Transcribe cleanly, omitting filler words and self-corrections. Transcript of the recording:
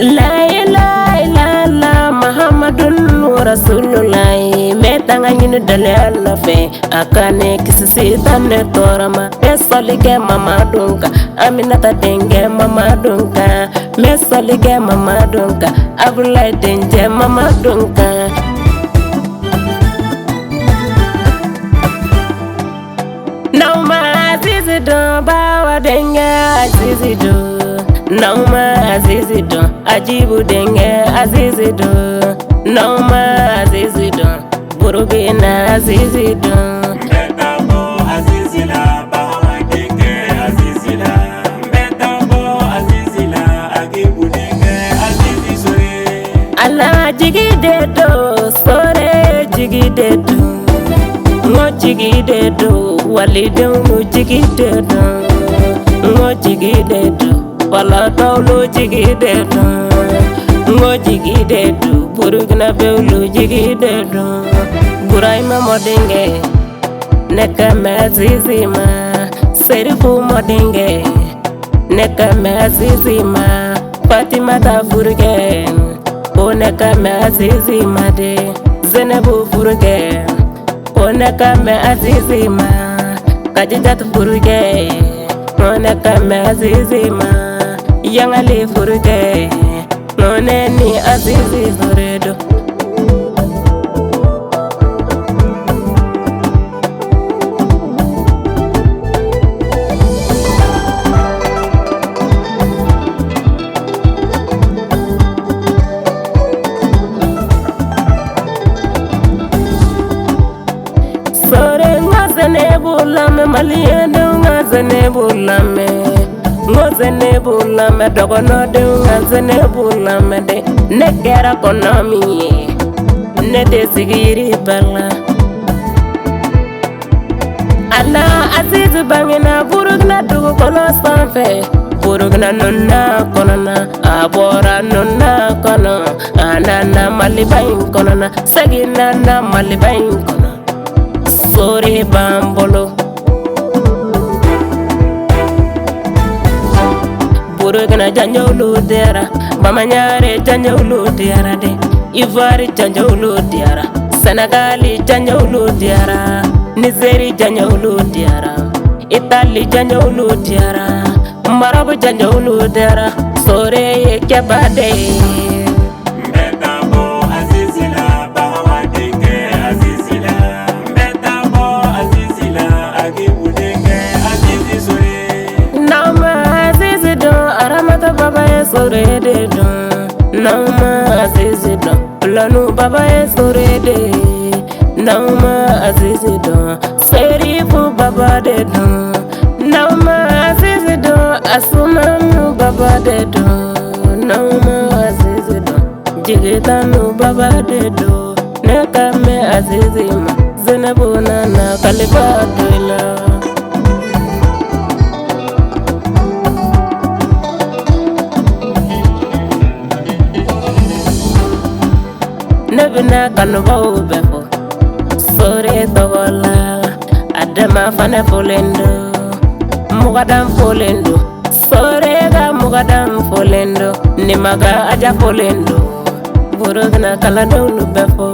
La ilaha illallah Muhammadun Rasulullah metanga nyinu dale alla fe akane kisisi tane torama mesolige mama dunka Aminata denge mama dunka mesolige mama dunka Abulai denje mama dunka Nauma azizi don bawa denge azizi don Nauma azizi don ajibu denge azizi don Nauma azizi don burugina azizi don Mbetabo azizila bawa denge azizila Mbetabo azizila agibu denge azizi sore Ala jigide do sore jigide do Ngo jigide do walide ngo jigide do Ngo jigide do wala tawlo jigide do Ngo jigide do burugina bewlo jigide do Buraima modenge neka mazizima Serifu modenge neka mazizima Fatima ta furge o neka mazizima de Zenebu furge o neka mazizima Kadijat furge o neka mazizima Yangali furge o neni azizi foredo Ngazene maliyende ngazene bulame ngazene bulame dogono de ngazene bulame de nekera konomi ne de sigiri bala ala aziz bangena burugna dugu kono sanfe burugna nonna konona abora nonna kono anana malibain konona sagina na malibain kono sore bambolo burugna janjolo dera bamanyare janjolo dera de Ivoire janjolo dera Senegali janjolo dera Nigeria janjolo dera Italy janjolo dera Marabu janjolo dera sore kebade sore de don Nauma azizi don Planu baba e sore de Nauma azizi don Serifu baba de don Nauma azizi don Asumanu baba de don Nauma azizi don Jigitanu baba de don Nekame azizi ma Zenebu nana kalifa doila Nebina kanuba ubefo sore togola adama fane folendo mugadam folendo sore ga mugadam folendo nimaga aja folendo burugna kala donu befo